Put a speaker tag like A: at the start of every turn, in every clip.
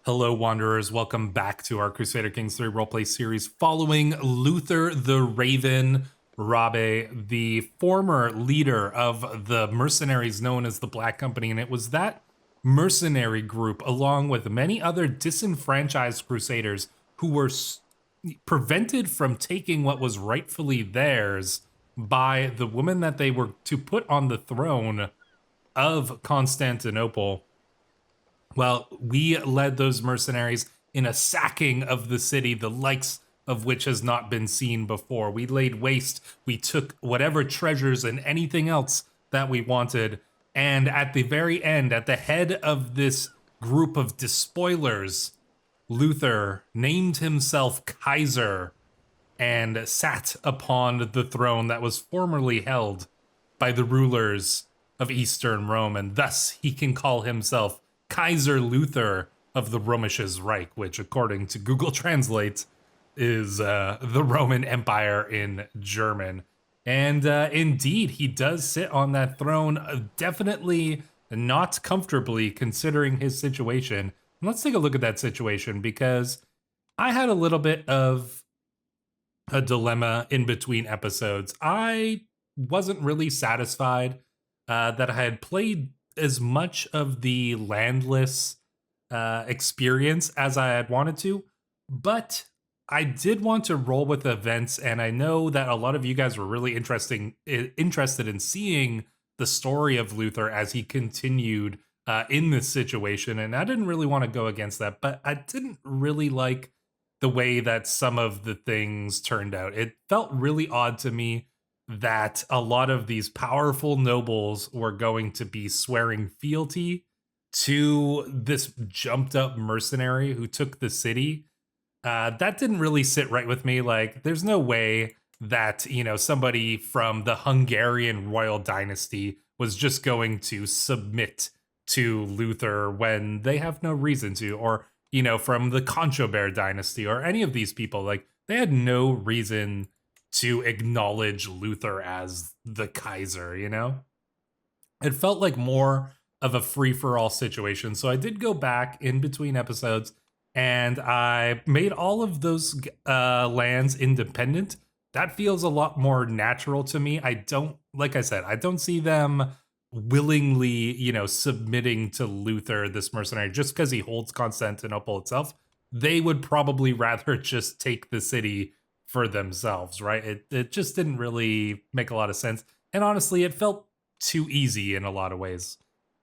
A: Hello, Wanderers. Welcome back to our Crusader Kings 3 roleplay series following Luther the Raven Rabe, the former leader of the mercenaries known as the Black Company. And it was that mercenary group, along with many other disenfranchised crusaders who were prevented from taking what was rightfully theirs by the woman that they were to put on the throne of Constantinople. Well, we led those mercenaries in a sacking of the city, the likes of which has not been seen before. We laid waste. We took whatever treasures and anything else that we wanted. And at the very end, at the head of this group of despoilers, Luther named himself Kaiser and sat upon the throne that was formerly held by the rulers of Eastern Rome. And thus he can call himself Kaiser Luther of the Römisches Reich, which, according to Google Translate, is the Roman Empire in German. And indeed, he does sit on that throne, definitely not comfortably considering his situation. And let's take a look at that situation, because I had a little bit of a dilemma in between episodes. I wasn't really satisfied that I had played as much of the landless experience as I had wanted to, but I did want to roll with events, and I know that a lot of you guys were really interested in seeing the story of Luther as he continued in this situation, and I didn't really want to go against that, but I didn't really like the way that some of the things turned out. It felt really odd to me that a lot of these powerful nobles were going to be swearing fealty to this jumped up mercenary who took the city. That didn't really sit right with me. Like, there's no way that, somebody from the Hungarian royal dynasty was just going to submit to Luther when they have no reason to, or, from the Conchobar dynasty or any of these people. Like, they had no reason to acknowledge Luther as the Kaiser, It felt like more of a free-for-all situation. So I did go back in between episodes and I made all of those lands independent. That feels a lot more natural to me. Like I said, I don't see them willingly, submitting to Luther, this mercenary, just because he holds Constantinople itself. They would probably rather just take the city for themselves, right? It just didn't really make a lot of sense. And honestly, it felt too easy in a lot of ways.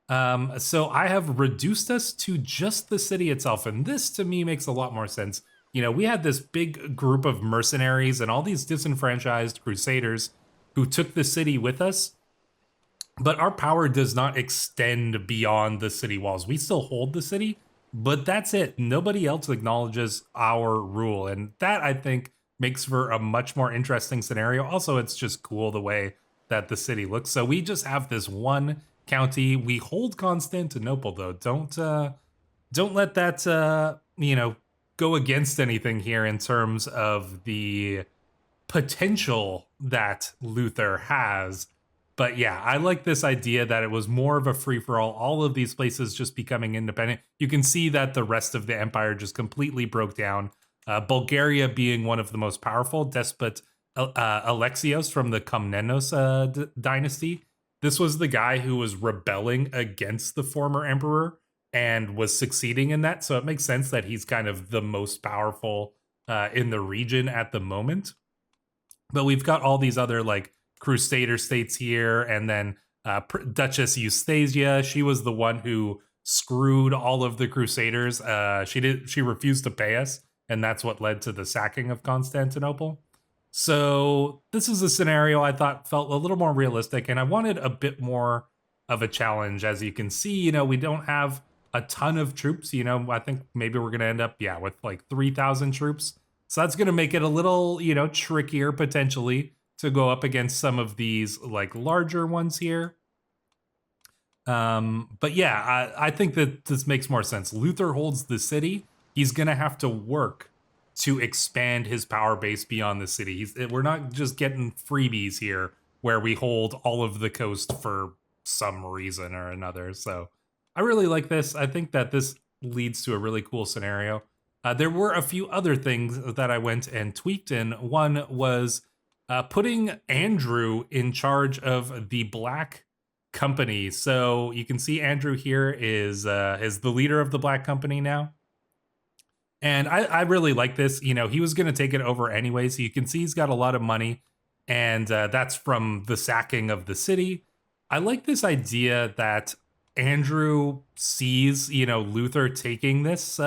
A: So I have reduced us to just the city itself. And this to me makes a lot more sense. We had this big group of mercenaries and all these disenfranchised crusaders who took the city with us. But our power does not extend beyond the city walls. We still hold the city, but that's it. Nobody else acknowledges our rule. And that, I think, makes for a much more interesting scenario. Also, it's just cool the way that the city looks. So we just have this one county. We hold Constantinople, though. Don't let that go against anything here in terms of the potential that Luther has. But yeah, I like this idea that it was more of a free-for-all, all of these places just becoming independent. You can see that the rest of the empire just completely broke down. Bulgaria being one of the most powerful, despot Alexios from the Komnenos dynasty. This was the guy who was rebelling against the former emperor and was succeeding in that. So it makes sense that he's kind of the most powerful in the region at the moment. But we've got all these other like Crusader states here, and then Duchess Eustasia. She was the one who screwed all of the Crusaders. She refused to pay us, and that's what led to the sacking of Constantinople. So this is a scenario I thought felt a little more realistic, and I wanted a bit more of a challenge. As you can see, we don't have a ton of troops. I think maybe we're going to end up, with like 3,000 troops. So that's going to make it a little, trickier potentially to go up against some of these like larger ones here. But yeah, I think that this makes more sense. Luther holds the city. He's going to have to work to expand his power base beyond the city. We're not just getting freebies here where we hold all of the coast for some reason or another. So I really like this. I think that this leads to a really cool scenario. There were a few other things that I went and tweaked in. One was putting Andrew in charge of the Black Company. So you can see Andrew here is the leader of the Black Company now. And I really like this. You know, he was going to take it over anyway. So you can see he's got a lot of money. And that's from the sacking of the city. I like this idea that Andrew sees, you know, Luther taking this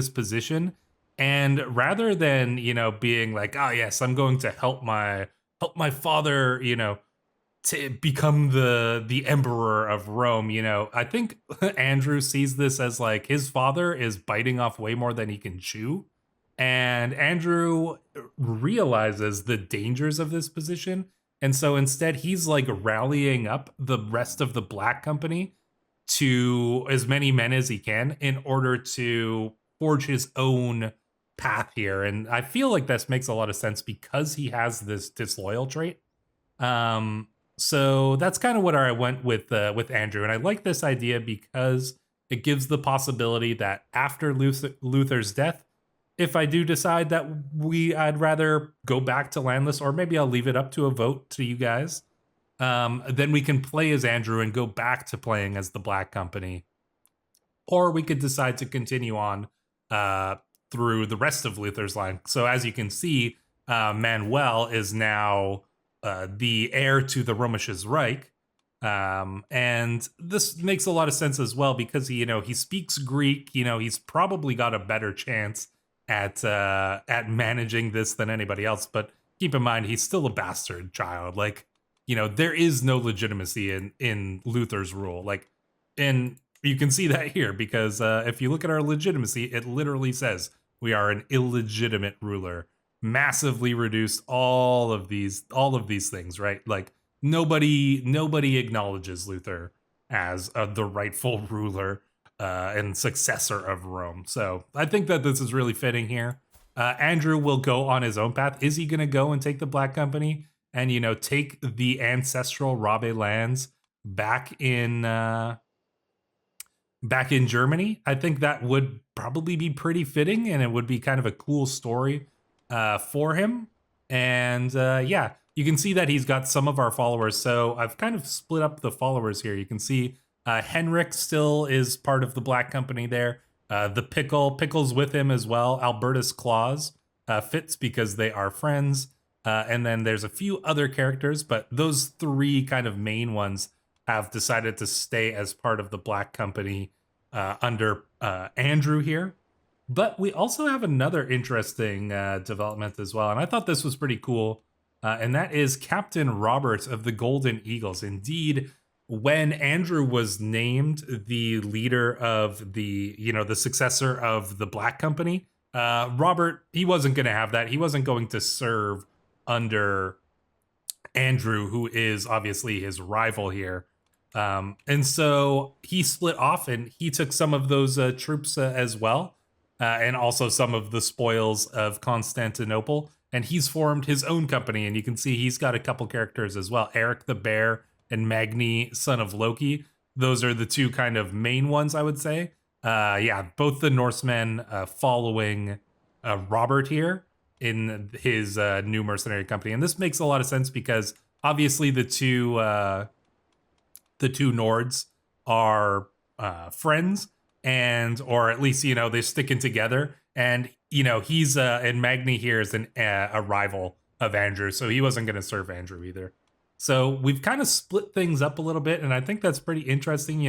A: position. And rather than, you know, being like, oh yes, I'm going to help my father, you know, to become the emperor of Rome, you know, I think Andrew sees this as like his father is biting off way more than he can chew. And Andrew realizes the dangers of this position. And so instead, he's like rallying up the rest of the Black Company to as many men as he can in order to forge his own path here. And I feel like this makes a lot of sense because he has this disloyal trait. So that's kind of what I went with Andrew, and I like this idea because it gives the possibility that after Luther's death, if I do decide that I'd rather go back to landless, or maybe I'll leave it up to a vote to you guys, then we can play as Andrew and go back to playing as the Black Company, or we could decide to continue on through the rest of Luther's line. So as you can see, Manuel is now the heir to the Römisches Reich. And this makes a lot of sense as well because he speaks Greek. You know, he's probably got a better chance at managing this than anybody else. But keep in mind, he's still a bastard child. Like, you know, there is no legitimacy in Luther's rule. Like, and you can see that here because if you look at our legitimacy, it literally says we are an illegitimate ruler. Massively reduced all of these things, right? Like nobody acknowledges Luther as the rightful ruler and successor of Rome. So I think that this is really fitting here. Andrew will go on his own path. Is he going to go and take the Black Company and take the ancestral Rabe lands back in Germany? I think that would probably be pretty fitting, and it would be kind of a cool story for him. And yeah, you can see that he's got some of our followers. So I've kind of split up the followers here. You can see Henrik still is part of the Black Company there. The Pickle's with him as well. Albertus Claus fits because they are friends. And then there's a few other characters, but those three kind of main ones have decided to stay as part of the Black Company under Andrew here. But we also have another interesting development as well, and I thought this was pretty cool, and that is Captain Robert of the Golden Eagles. Indeed, when Andrew was named the leader of the successor of the Black Company, Robert, he wasn't going to have that. He wasn't going to serve under Andrew, who is obviously his rival here. And so he split off and he took some of those troops as well. And also some of the spoils of Constantinople. And he's formed his own company. And you can see he's got a couple characters as well. Eric the Bear and Magni, son of Loki. Those are the two kind of main ones, I would say. Yeah, both the Norsemen following Robert here in his new mercenary company. And this makes a lot of sense because obviously the two Nords are friends. Or at least they're sticking together, and he's and Magni here is a rival of Andrew, so he wasn't going to serve Andrew either. So we've kind of split things up a little bit, and I think that's pretty interesting.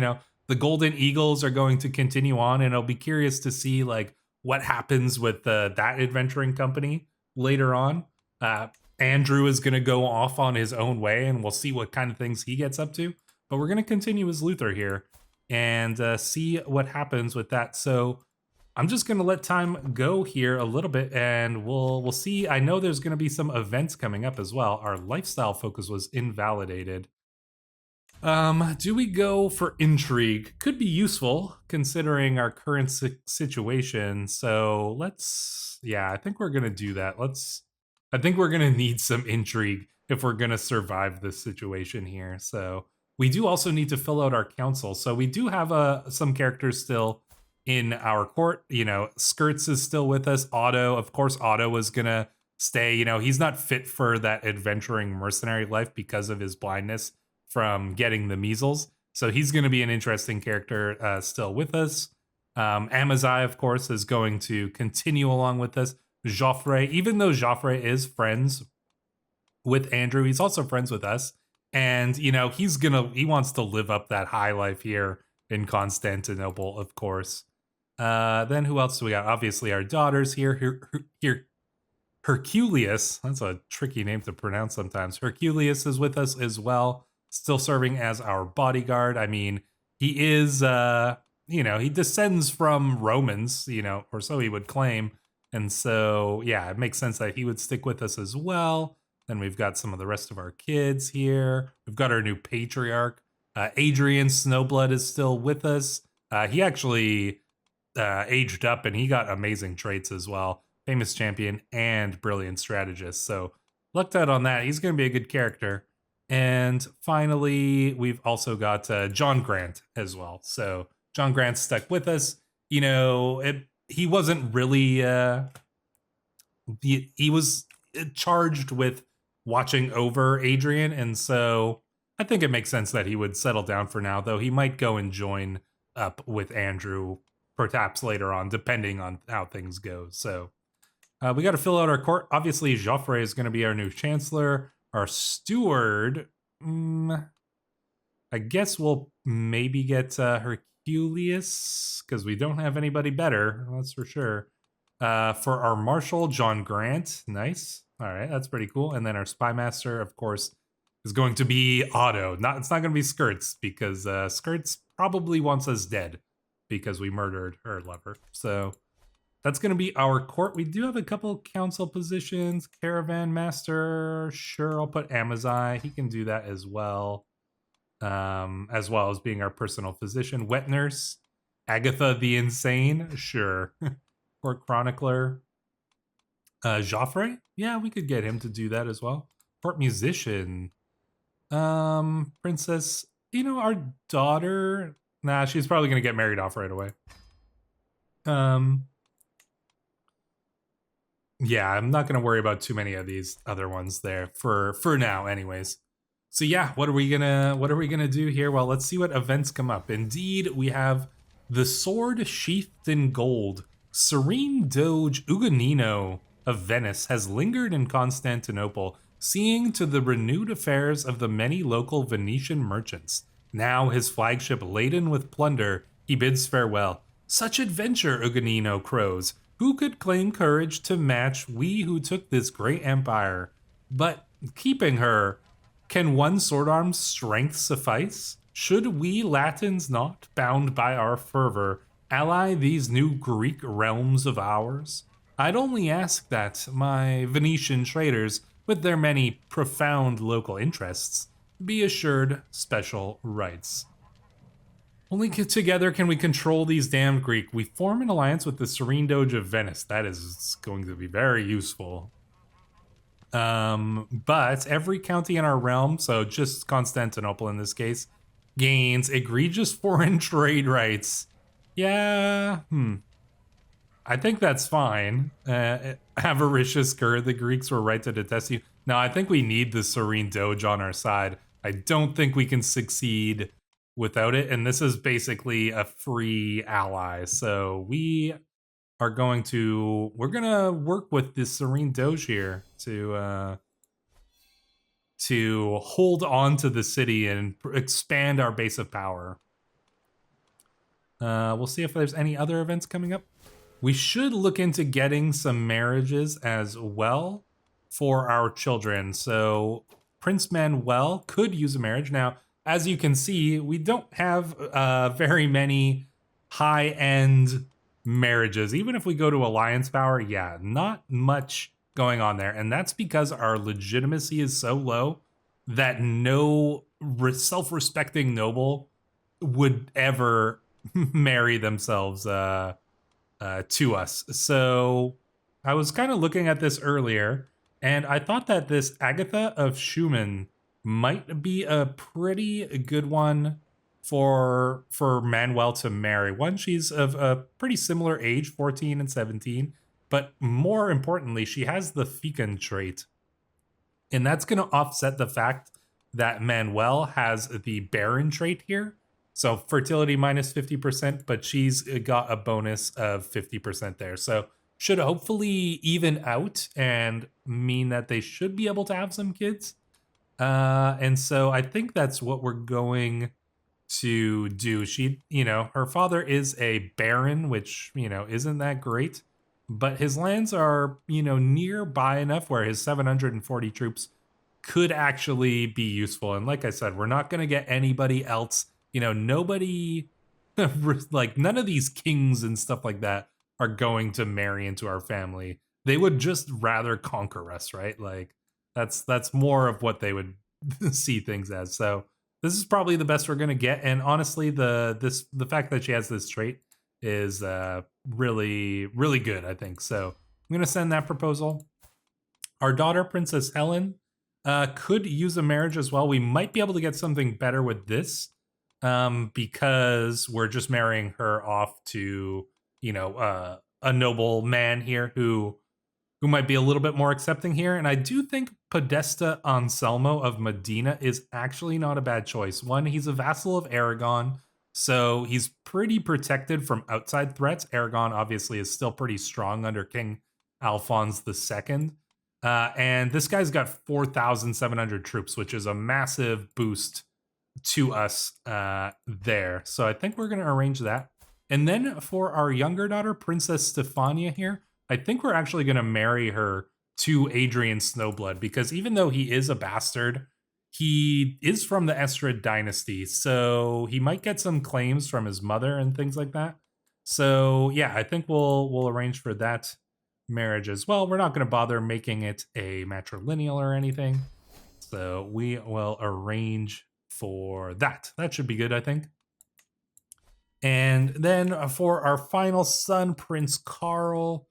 A: The Golden Eagles are going to continue on, and I'll be curious to see like what happens with that adventuring company later on. Andrew is going to go off on his own way, and we'll see what kind of things he gets up to. But we're going to continue as Luther here and see what happens with that. So I'm just going to let time go here a little bit, and we'll see. I know there's going to be some events coming up as well. Our lifestyle focus was invalidated. Do we go for intrigue? Could be useful considering our current situation. So I think we're going to do that. I think we're going to need some intrigue if we're going to survive this situation here. So we do also need to fill out our council. So we do have some characters still in our court. You know, Skirts is still with us. Otto, of course, Otto is gonna stay. You know, he's not fit for that adventuring mercenary life because of his blindness from getting the measles. So he's going to be an interesting character still with us. Amazai, of course, is going to continue along with us. Joffre, even though Joffre is friends with Andrew, he's also friends with us. And, you know, he wants to live up that high life here in Constantinople, of course. Then who else do we got? Obviously, our daughters here. Herculeus, that's a tricky name to pronounce sometimes. Herculeus is with us as well, still serving as our bodyguard. I mean, he is, you know, he descends from Romans, you know, or so he would claim. And so, yeah, it makes sense that he would stick with us as well. Then we've got some of the rest of our kids here. We've got our new patriarch. Adrian Snowblood is still with us. He actually aged up and he got amazing traits as well. Famous champion and brilliant strategist. So lucked out on that. He's going to be a good character. And finally, we've also got John Grant as well. So John Grant stuck with us. You know, he wasn't really... he was charged with watching over Adrian. And so I think it makes sense that he would settle down for now, though he might go and join up with Andrew perhaps later on, depending on how things go. So we got to fill out our court. Obviously, Joffre is going to be our new chancellor. Our steward, I guess we'll maybe get Herculeus, because we don't have anybody better, that's for sure. For our marshal, John Grant. Nice. All right, that's pretty cool. And then our spy master, of course, is going to be Otto. It's not going to be Skirts, because Skirts probably wants us dead because we murdered her lover. So that's going to be our court. We do have a couple council positions. Caravan master, sure, I'll put Amazai. He can do that as well as being our personal physician. Wet nurse, Agatha the Insane, sure. Court chronicler, Joffre, yeah, we could get him to do that as well. Court musician, princess, you know, our daughter, nah, she's probably going to get married off right away. Yeah, I'm not going to worry about too many of these other ones there for now anyways. So yeah, what are we going to do here? Well, let's see what events come up. Indeed, we have the sword sheathed in gold. Serene Doge Ugolino of Venice has lingered in Constantinople, seeing to the renewed affairs of the many local Venetian merchants. Now his flagship laden with plunder, he bids farewell. Such adventure, Ugolino crows. Who could claim courage to match we who took this great empire? But keeping her, can one sword-arm's strength suffice? Should we Latins not, bound by our fervor, ally these new Greek realms of ours? I'd only ask that my Venetian traders, with their many profound local interests, be assured special rights. Only together can we control these damned Greek. We form an alliance with the Serene Doge of Venice. That is going to be very useful. But every county in our realm, so just Constantinople in this case, gains egregious foreign trade rights. Yeah, I think that's fine. Avaricious Gur, the Greeks were right to detest you. No, I think we need the Serene Doge on our side. I don't think we can succeed without it, and this is basically a free ally. So we're gonna work with this Serene Doge here to hold on to the city and expand our base of power. We'll see if there's any other events coming up. We should look into getting some marriages as well for our children. So Prince Manuel could use a marriage. Now, as you can see, we don't have very many high-end marriages. Even if we go to alliance power, yeah, not much going on there. And that's because our legitimacy is so low that no self-respecting noble would ever marry themselves to us. So I was kind of looking at this earlier, and I thought that this Agatha of Schumann might be a pretty good one for Manuel to marry. One, she's of a pretty similar age, 14 and 17, but more importantly, she has the fecund trait. And that's going to offset the fact that Manuel has the barren trait here. So fertility minus 50%, but she's got a bonus of 50% there. So should hopefully even out and mean that they should be able to have some kids. And so I think that's what we're going to do. She, her father is a baron, which, isn't that great, but his lands are, nearby enough where his 740 troops could actually be useful. And like I said, we're not going to get anybody else, nobody, like none of these kings and stuff like that are going to marry into our family. They would just rather conquer us, right? Like that's more of what they would see things as. So this is probably the best we're gonna get. And honestly, the fact that she has this trait is really, really good, I think. So I'm gonna send that proposal. Our daughter, Princess Helen, could use a marriage as well. We might be able to get something better with this, because we're just marrying her off to, a noble man here who might be a little bit more accepting here. And I do think Podesta Anselmo of Medina is actually not a bad choice. One, he's a vassal of Aragon, so he's pretty protected from outside threats. Aragon obviously is still pretty strong under King Alphonse II. And this guy's got 4,700 troops, which is a massive boost to us there. So I think we're going to arrange that. And then for our younger daughter, Princess Stefania here, I think we're actually going to marry her to Adrian Snowblood, because even though he is a bastard, he is from the Estrid dynasty. So he might get some claims from his mother and things like that. So yeah, I think we'll arrange for that marriage as well. We're not going to bother making it a matrilineal or anything. So we will arrange for that. That should be good, I think. And then for our final son, Prince Carl,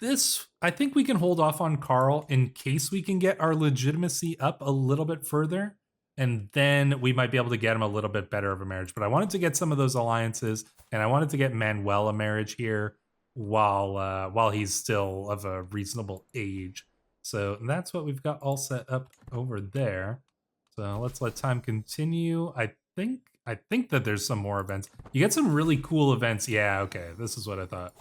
A: this, I think we can hold off on Carl in case we can get our legitimacy up a little bit further, and then we might be able to get him a little bit better of a marriage. But I wanted to get some of those alliances, and I wanted to get Manuel a marriage here while he's still of a reasonable age. So that's what we've got all set up over there. So let's let time continue. I think that there's some more events. You get some really cool events. Yeah, okay, this is what I thought.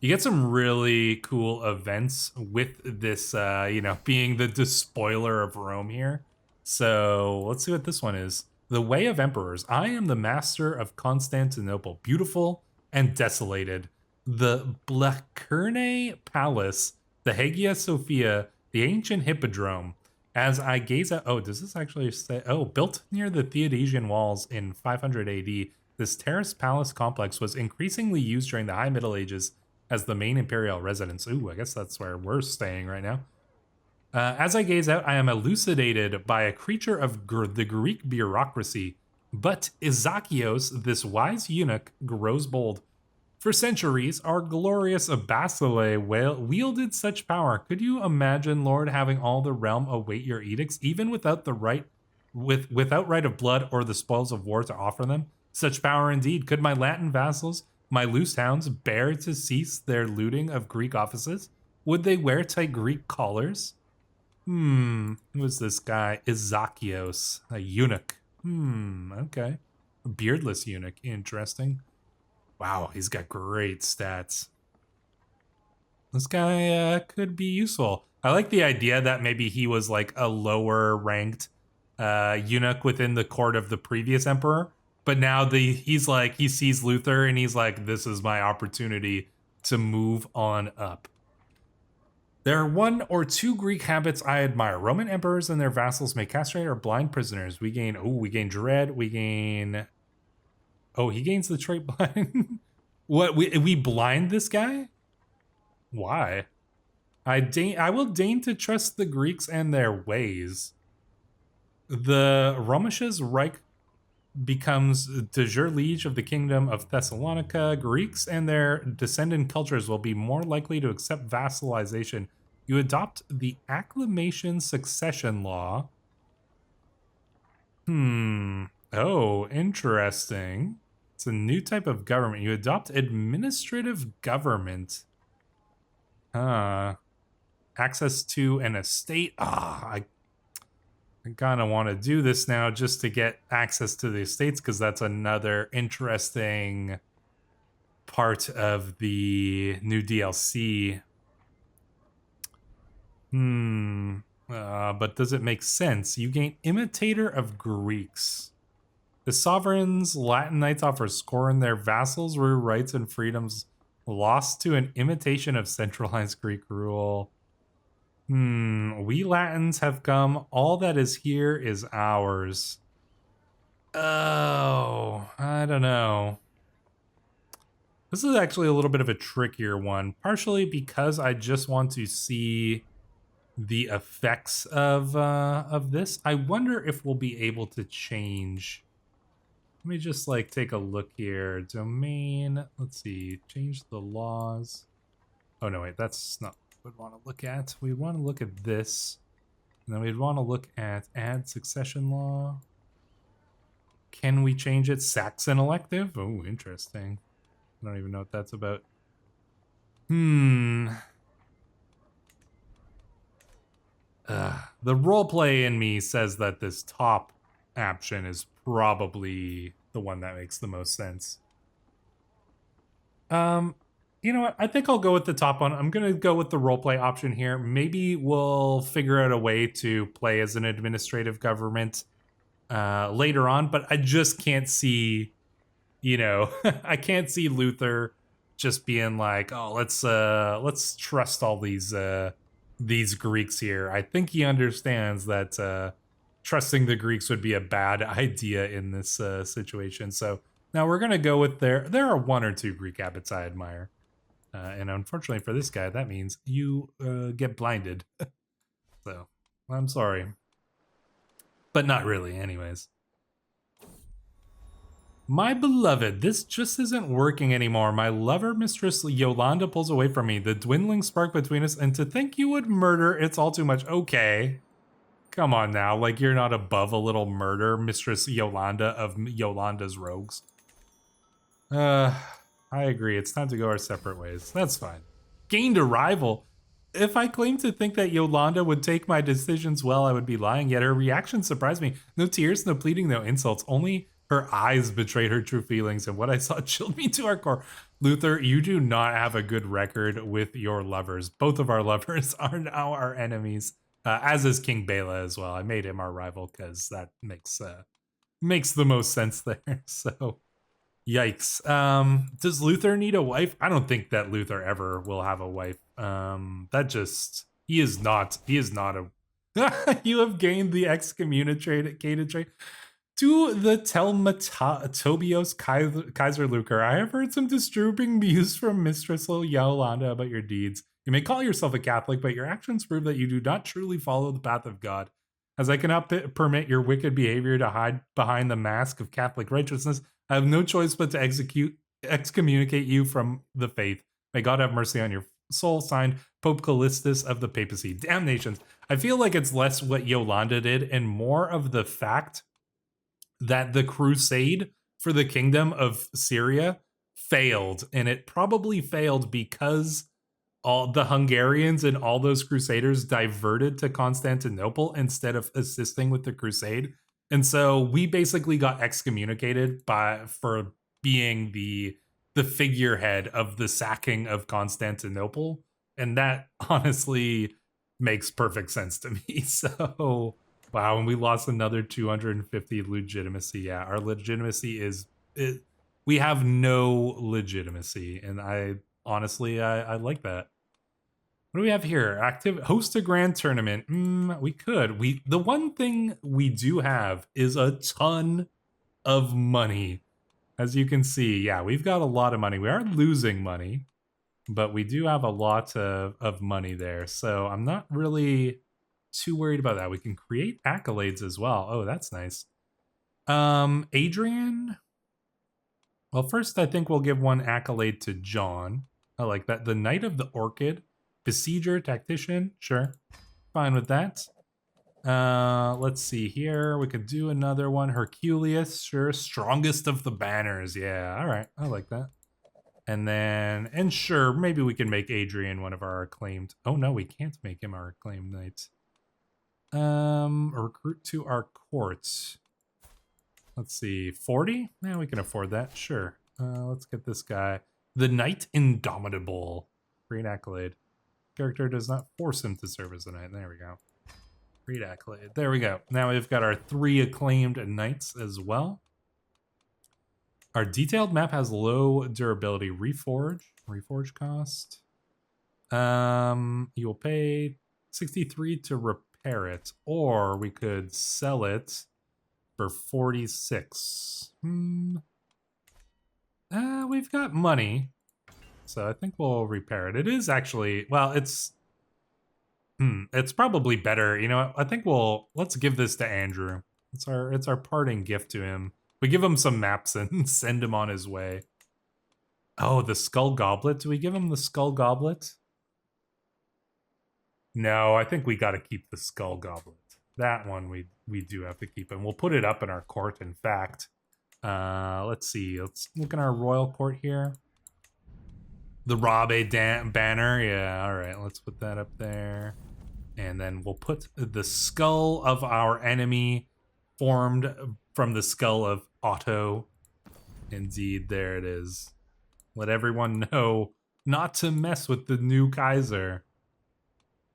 A: You get some really cool events with this, being the despoiler of Rome here. So let's see what this one is. The Way of Emperors. I am the master of Constantinople, beautiful and desolated. The Blacherne Palace, the Hagia Sophia, the ancient Hippodrome. As I gaze at, does this actually say, built near the Theodosian walls in 500 AD, this terraced palace complex was increasingly used during the High Middle Ages as the main imperial residence. Ooh, I guess that's where we're staying right now. As I gaze out, I am elucidated by a creature of the Greek bureaucracy. But Isakios, this wise eunuch, grows bold. For centuries, our glorious Basileia wielded such power. Could you imagine, Lord, having all the realm await your edicts, even without the without right of blood or the spoils of war to offer them? Such power indeed. Could my Latin vassals, my loose hounds, bear to cease their looting of Greek offices? Would they wear tight Greek collars? Who is this guy? Isakios, a eunuch. Okay. A beardless eunuch. Interesting. Wow, he's got great stats. This guy could be useful. I like the idea that maybe he was like a lower ranked eunuch within the court of the previous emperor, but now he sees Luther and he's like, this is my opportunity to move on up. There are 1 or 2 Greek habits I admire. Roman emperors and their vassals may castrate or blind prisoners. We gain dread. We gain... he gains the trait blind. What, we blind this guy? Why? I will deign to trust the Greeks and their ways. The Romasha's Reich becomes de jure liege of the kingdom of Thessalonica. Greeks and their descendant cultures will be more likely to accept vassalization. You adopt the acclamation succession law. A Oh, interesting. It's a new type of government. You adopt administrative government. Access to an estate. I kind of want to do this now just to get access to the estates, because that's another interesting part of the new DLC. But does it make sense? You gain Imitator of Greeks. The sovereigns Latin knights offer scorn their vassals rule rights and freedoms lost to an imitation of centralized Greek rule. We Latins have come. All that is here is ours. Oh, I don't know. This is actually a little bit of a trickier one, partially because I just want to see the effects of this. I wonder if we'll be able to change. Let me just like take a look here. Domain, let's see, change the laws. Oh no, wait, that's not what we'd want to look at. We want to look at this. And then we'd want to look at add succession law. Can we change it? Saxon elective? Oh, interesting. I don't even know what that's about. The roleplay in me says that this top option is probably the one that makes the most sense. You know what? I think I'll go with the top one. I'm gonna go with the roleplay option here. Maybe we'll figure out a way to play as an administrative government later on, but I just can't see, you know, I can't see Luther just being like, oh, let's trust all these Greeks here. I think he understands that trusting the Greeks would be a bad idea in this situation. So now we're gonna go with there are one or two Greek abbots I admire, and unfortunately for this guy, that means you get blinded. So I'm sorry, but not really. Anyways. My beloved, this just isn't working anymore. My lover, Mistress Yolanda, pulls away from me. The dwindling spark between us, and to think you would murder, it's all too much. Okay. Come on now, like you're not above a little murder, Mistress Yolanda of Yolanda's Rogues. I agree. It's time to go our separate ways. That's fine. Gained a rival. If I claimed to think that Yolanda would take my decisions well, I would be lying, yet her reaction surprised me. No tears, no pleading, no insults, only her eyes betrayed her true feelings, and what I saw chilled me to our core. Luther, you do not have a good record with your lovers. Both of our lovers are now our enemies, as is King Bela as well. I made him our rival because that makes the most sense there. So, yikes. Does Luther need a wife? I don't think that Luther ever will have a wife. He is not a. You have gained the excommunicated trait. To the Tobios Kaiser Luker, I have heard some disturbing views from Mistress Yolanda about your deeds. You may call yourself a Catholic, but your actions prove that you do not truly follow the path of God. As I cannot permit your wicked behavior to hide behind the mask of Catholic righteousness, I have no choice but to excommunicate you from the faith. May God have mercy on your soul. Signed, Pope Callistus of the Papacy. Damnations. I feel like it's less what Yolanda did and more of the fact that the crusade for the kingdom of Syria failed, and it probably failed because all the Hungarians and all those crusaders diverted to Constantinople instead of assisting with the crusade. And so we basically got excommunicated for being the figurehead of the sacking of Constantinople, and that honestly makes perfect sense to me. So wow, and we lost another 250 legitimacy. Yeah, our legitimacy is we have no legitimacy, and I honestly like that. What do we have here? Host a grand tournament. We could. The one thing we do have is a ton of money. As you can see, yeah, we've got a lot of money. We are losing money, but we do have a lot of money there. So I'm not really too worried about that. We can create accolades as well. Oh, that's nice. Adrian. Well, first I think we'll give one accolade to John. I like that. The Knight of the Orchid, Besieger, Tactician. Sure, fine with that. Let's see here. We could do another one. Herculeus, sure. Strongest of the banners. Yeah, all right. I like that. And then, and sure, maybe we can make Adrian one of our acclaimed. Oh no, we can't make him our acclaimed knight. Recruit to our courts. Let's see, 40? Yeah, we can afford that. Sure. Let's get this guy. The Knight Indomitable. Great accolade. Character does not force him to serve as a knight. There we go. Great accolade. There we go. Now we've got our 3 acclaimed knights as well. Our detailed map has low durability. Reforge cost. You will pay 63 to repair it, or we could sell it for 46. We've got money, so I think we'll repair it. It is actually, well, it's probably better. You know, I think let's give this to Andrew. It's our parting gift to him. We give him some maps and send him on his way. Oh, the Skull Goblet. Do we give him the Skull Goblet? No, I think we got to keep the Skull Goblet. That one we do have to keep, and we'll put it up in our court, in fact. Let's see. Let's look in our royal court here. The Rabe banner. Yeah, all right. Let's put that up there. And then we'll put the skull of our enemy formed from the skull of Otto. Indeed, there it is. Let everyone know not to mess with the new Kaiser.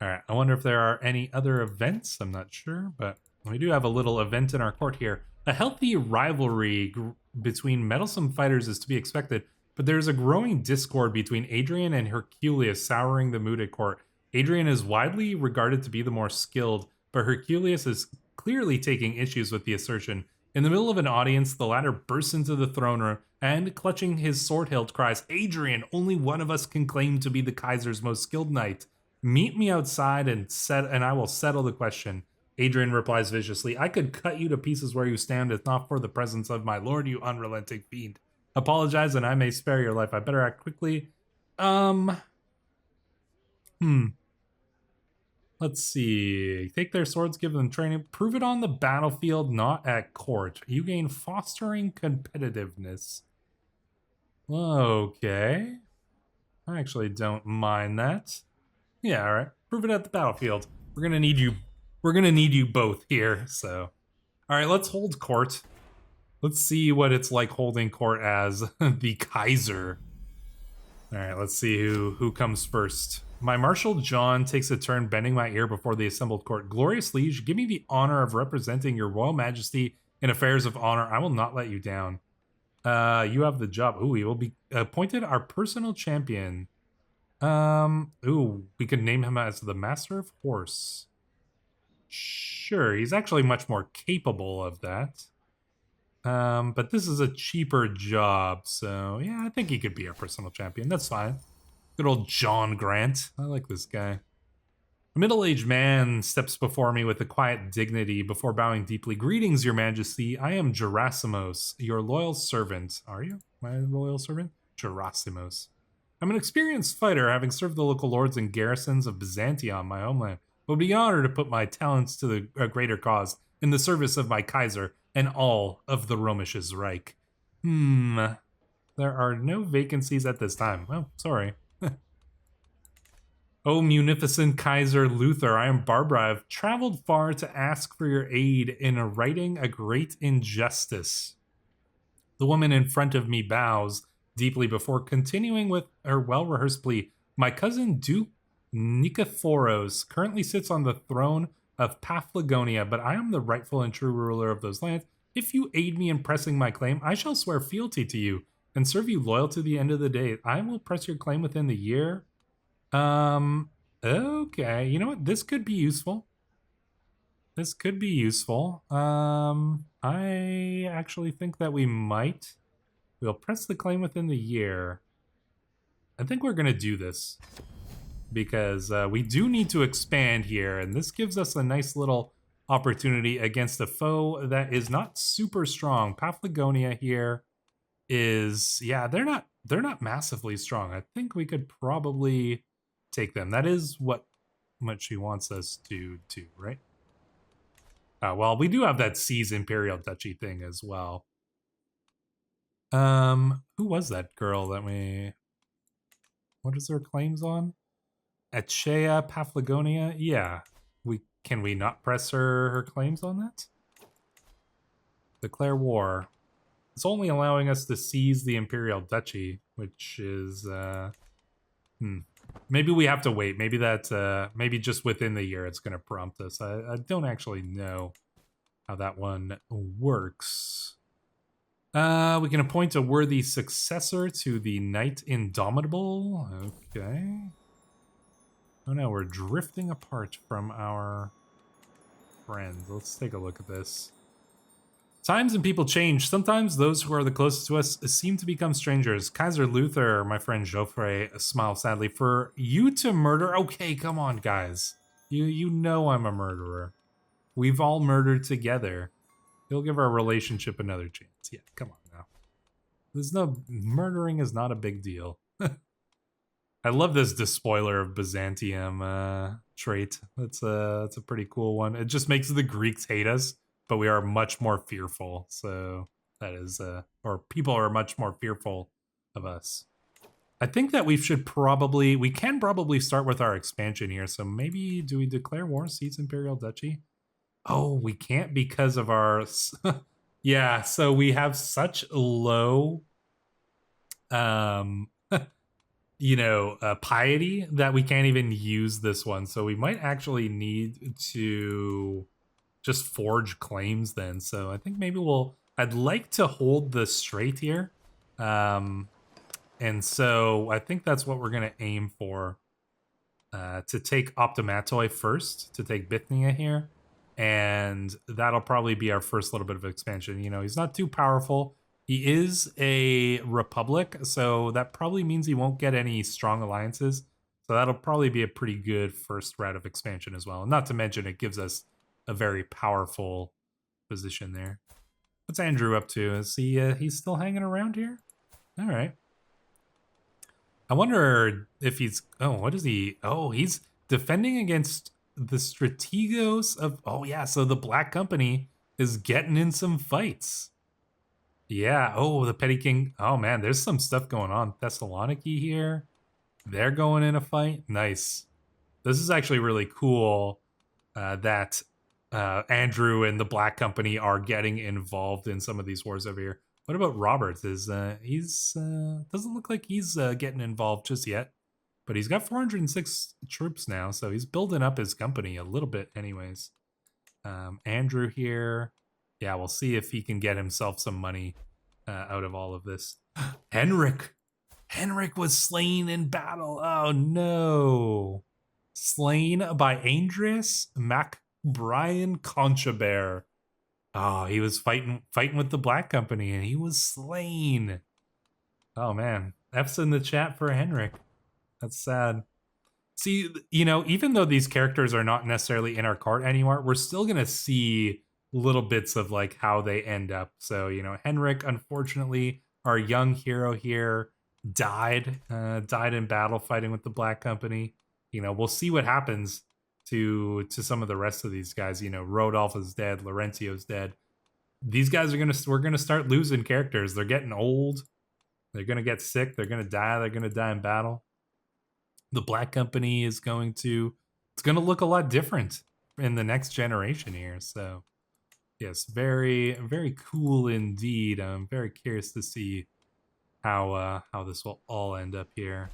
A: All right, I wonder if there are any other events. I'm not sure, but we do have a little event in our court here. A healthy rivalry between meddlesome fighters is to be expected, but there's a growing discord between Adrian and Herculeus souring the mood at court. Adrian is widely regarded to be the more skilled, but Herculeus is clearly taking issues with the assertion. In the middle of an audience, the latter bursts into the throne room and, clutching his sword hilt, cries, "Adrian, only one of us can claim to be the Kaiser's most skilled knight. Meet me outside and I will settle the question." Adrian replies viciously, "I could cut you to pieces where you stand if not for the presence of my lord, you unrelenting fiend. Apologize and I may spare your life. I better act quickly." Let's see. Take their swords, give them training. Prove it on the battlefield, not at court. You gain fostering competitiveness. Okay. I actually don't mind that. Yeah, all right. Prove it at the battlefield. We're gonna need you. We're gonna need you both here. So, all right. Let's hold court. Let's see what it's like holding court as the Kaiser. All right. Let's see who comes first. My Marshal John takes a turn bending my ear before the assembled court. Glorious liege, give me the honor of representing your royal majesty in affairs of honor. I will not let you down. You have the job. Ooh, he will be appointed our personal champion. Ooh, we could name him as the Master of Horse. Sure, he's actually much more capable of that. But this is a cheaper job, so yeah, I think he could be our personal champion. That's fine. Good old John Grant. I like this guy. A middle-aged man steps before me with a quiet dignity before bowing deeply. Greetings, your majesty. I am Gerasimos, your loyal servant. Are you my loyal servant? Gerasimos. I'm an experienced fighter, having served the local lords and garrisons of Byzantium, my homeland. It would be an honor to put my talents to a greater cause in the service of my Kaiser and all of the Römisches Reich. There are no vacancies at this time. Well, sorry. Oh, munificent Kaiser Luther, I am Barbara. I've traveled far to ask for your aid in righting a great injustice. The woman in front of me bows deeply before continuing with her well-rehearsed plea. My cousin Duke Nikephoros currently sits on the throne of Paphlagonia, but I am the rightful and true ruler of those lands. If you aid me in pressing my claim, I shall swear fealty to you and serve you loyal to the end of the day. I will press your claim within the year. Okay. You know what? This could be useful. This could be useful. I actually think that we'll press the claim within the year. I think we're going to do this because we do need to expand here, and this gives us a nice little opportunity against a foe that is not super strong. Paphlagonia here is, yeah, they're not massively strong. I think we could probably take them. That is what she wants us to do, right? Well, we do have that Seize Imperial Duchy thing as well. Who was that girl that we... What is her claims on? Achea Paphlagonia? Yeah. Can we not press her claims on that? Declare war. It's only allowing us to seize the Imperial Duchy, which is maybe we have to wait. Maybe that's maybe just within the year it's gonna prompt us. I don't actually know how that one works. We can appoint a worthy successor to the Knight Indomitable. Okay. Oh no, we're drifting apart from our friends. Let's take a look at this. Times and people change. Sometimes those who are the closest to us seem to become strangers. Kaiser Luther, my friend Geoffrey, smiles sadly. For you to murder? Okay, come on, guys. You know I'm a murderer. We've all murdered together. He'll give our relationship another chance. Yeah, come on now. There's no... Murdering is not a big deal. I love this despoiler of Byzantium trait. That's a pretty cool one. It just makes the Greeks hate us, but we are much more fearful. So that is, or people are much more fearful of us. I think that we can probably start with our expansion here. So maybe, do we declare war, seize Imperial Duchy? Oh, we can't because of our, yeah, so we have such low, piety that we can't even use this one. So we might actually need to just forge claims then. So I think maybe I'd like to hold the straight here. And so I think that's what we're going to aim for. To take Optimatoi first, to take Bithynia here. And that'll probably be our first little bit of expansion. You know, he's not too powerful. He is a republic, so that probably means he won't get any strong alliances. So that'll probably be a pretty good first route of expansion as well. Not to mention it gives us a very powerful position there. What's Andrew up to? Is he's still hanging around here? All right. I wonder if he's... Oh, what is he? Oh, he's defending against the Strategos of... Oh, yeah, so the Black Company is getting in some fights. Yeah, oh, the Petty King. Oh, man, there's some stuff going on. Thessaloniki here. They're going in a fight. Nice. This is actually really cool that Andrew and the Black Company are getting involved in some of these wars over here. What about Roberts? He's doesn't look like he's getting involved just yet, but he's got 406 troops now, so he's building up his company a little bit anyways. Andrew here. Yeah, we'll see if he can get himself some money out of all of this. Henrik was slain in battle. Oh no. Slain by Andres MacBrien Conchabert. Oh, he was fighting with the Black Company, and he was slain. Oh man, F's in the chat for Henrik. That's sad. See, you know, even though these characters are not necessarily in our cart anymore, we're still gonna see little bits of like how they end up. So, you know, Henrik, unfortunately, our young hero here, died in battle fighting with the Black Company. You know, we'll see what happens to some of the rest of these guys. You know, Rodolph is dead, Laurentzio's dead. These guys we're gonna start losing characters. They're getting old. They're gonna get sick. They're gonna die. They're gonna die in battle. The Black Company is it's gonna look a lot different in the next generation here. So yes, very, very cool indeed. I'm very curious to see how this will all end up here.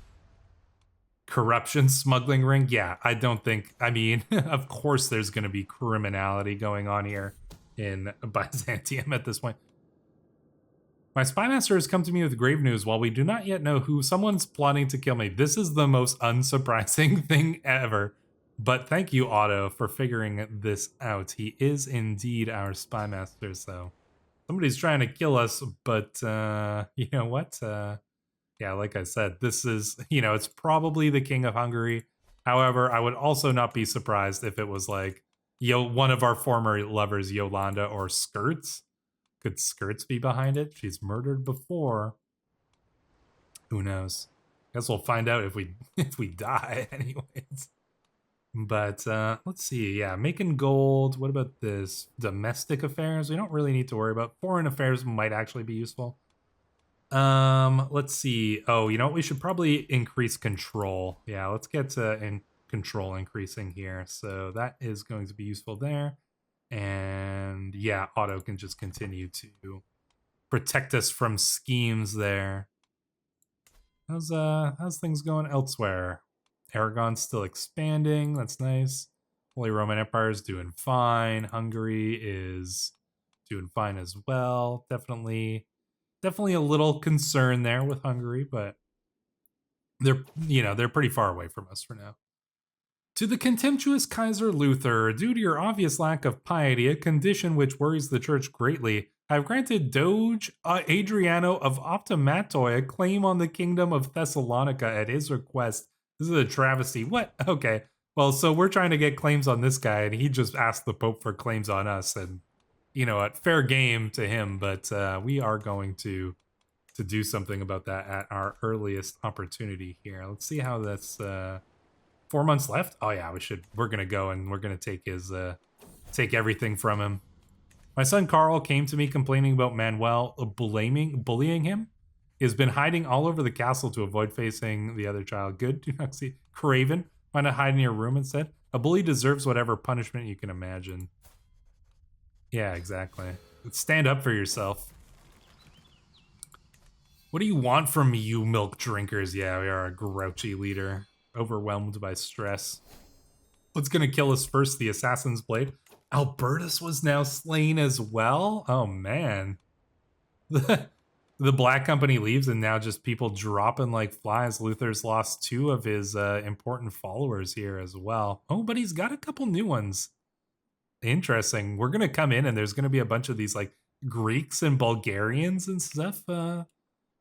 A: Corruption, smuggling ring. Yeah, I don't think... I mean, of course there's going to be criminality going on here in Byzantium at this point. My spymaster has come to me with grave news. While we do not yet know who, someone's plotting to kill me. This is the most unsurprising thing ever. But thank you, Otto, for figuring this out. He is indeed our spymaster, so... Somebody's trying to kill us, but, you know what? Yeah, like I said, this is, you know, it's probably the King of Hungary. However, I would also not be surprised if it was like, one of our former lovers, Yolanda, or Skirts. Could Skirts be behind it? She's murdered before. Who knows? Guess we'll find out if we die anyways. But let's see. Yeah, making gold. What about this? Domestic affairs. We don't really need to worry about. Foreign affairs might actually be useful. Let's see. Oh, you know what? We should probably increase control. Yeah, let's get to control increasing here. So that is going to be useful there. And yeah, auto can just continue to protect us from schemes there. How's things going elsewhere? Aragon's still expanding. That's nice. Holy Roman Empire is doing fine. Hungary is doing fine as well. Definitely a little concern there with Hungary, but they're pretty far away from us for now. To the contemptuous Kaiser Luther, due to your obvious lack of piety, a condition which worries the church greatly, I have granted Doge Adriano of Optimatoi a claim on the kingdom of Thessalonica at his request. This is a travesty. What? Okay. Well, so we're trying to get claims on this guy, and he just asked the Pope for claims on us, and fair game to him, but we are going to do something about that at our earliest opportunity here. Let's see how that's 4 months left. Oh yeah, we're gonna go and we're gonna take his take everything from him. My son Carl came to me complaining about Manuel bullying him. He has been hiding all over the castle to avoid facing the other child. Good. Do not see Craven. Why not hide in your room instead? A bully deserves whatever punishment you can imagine. Yeah, exactly. Stand up for yourself. What do you want from me, you milk drinkers? Yeah, we are a grouchy leader, overwhelmed by stress. What's gonna kill us first? The Assassin's Blade? Albertus was now slain as well? Oh, man. The Black Company leaves and now just people dropping like flies. Luther's lost 2 of his important followers here as well. Oh, but he's got a couple new ones. Interesting. We're gonna come in and there's gonna be a bunch of these like Greeks and Bulgarians and stuff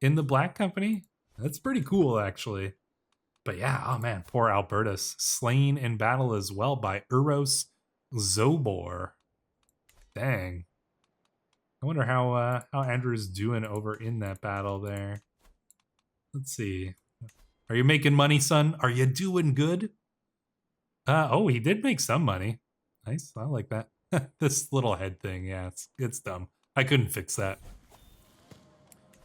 A: in the Black Company. That's pretty cool, actually. But yeah, oh man, poor Albertus, slain in battle as well by Uros Zobor. Dang. I wonder how Andrew's doing over in that battle there. Let's see. Are you making money, son? Are you doing good? Oh, he did make some money. Nice, I like that. This little head thing, yeah, it's dumb. I couldn't fix that.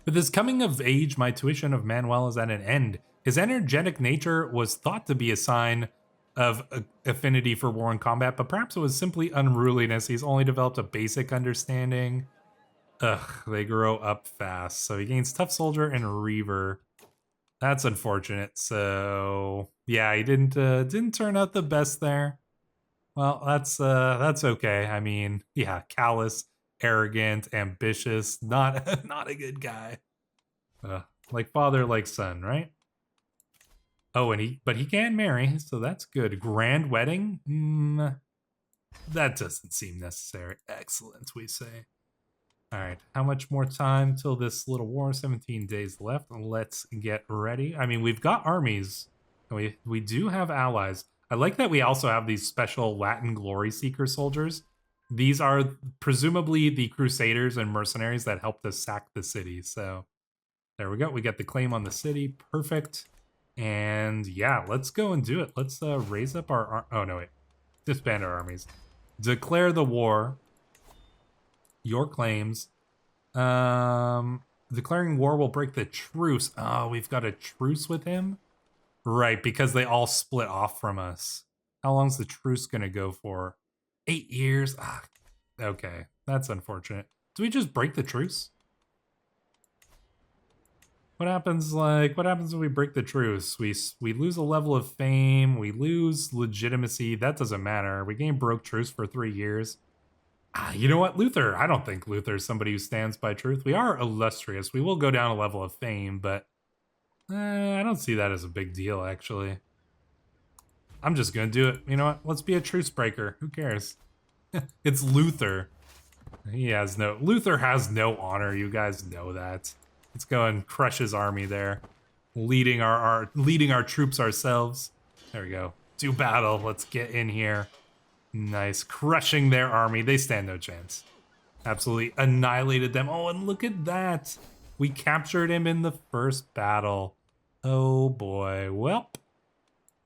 A: With his coming of age, my tuition of Manuel is at an end. His energetic nature was thought to be a sign of affinity for war and combat, but perhaps it was simply unruliness. He's only developed a basic understanding. Ugh, they grow up fast. So he gains Tough Soldier and Reaver. That's unfortunate. So yeah, he didn't turn out the best there. Well, that's okay. I mean, yeah, callous, arrogant, ambitious, not not a good guy. Like father, like son, right? Oh, and he can marry, so that's good. Grand wedding? That doesn't seem necessary. Excellent, we say. All right, how much more time till this little war? 17 days left. Let's get ready. I mean, we've got armies. We do have allies. I like that we also have these special Latin glory seeker soldiers. These are presumably the Crusaders and mercenaries that helped us sack the city. So there we go. We got the claim on the city. Perfect. And yeah, let's go and do it. Let's raise up our... Oh, no, wait. Disband our armies. Declare the war. Your claims. Declaring war will break the truce. Oh, we've got a truce with him? Right, because they all split off from us. How long's the truce gonna go for? 8 years? Ah, okay, that's unfortunate. Do we just break the truce? What happens when we break the truce? We lose a level of fame, we lose legitimacy, that doesn't matter. We gain broke truce for 3 years. You know what, Luther? I don't think Luther's somebody who stands by truth. We are illustrious. We will go down a level of fame, but I don't see that as a big deal, actually. I'm just gonna do it. You know what? Let's be a truce breaker. Who cares? It's Luther. Luther has no honor. You guys know that. Let's go and crush his army there. Leading our troops ourselves. There we go. Do battle. Let's get in here. Nice. Crushing their army. They stand no chance. Absolutely annihilated them. Oh, and look at that. We captured him in the first battle. Oh boy. Welp.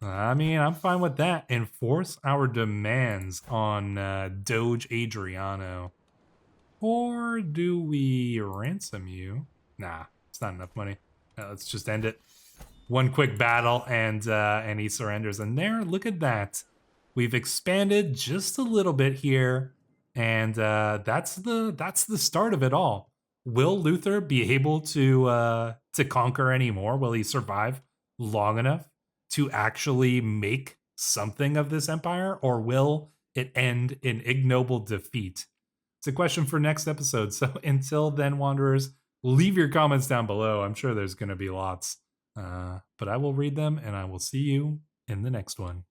A: I mean, I'm fine with that. Enforce our demands on Doge Adriano. Or do we ransom you? Nah, it's not enough money. Let's just end it. One quick battle and he surrenders. And there, look at that. We've expanded just a little bit here, and that's the start of it all. Will Luther be able to conquer anymore? Will he survive long enough to actually make something of this empire, or will it end in ignoble defeat? It's a question for next episode. So until then, Wanderers, leave your comments down below. I'm sure there's going to be lots. But I will read them, and I will see you in the next one.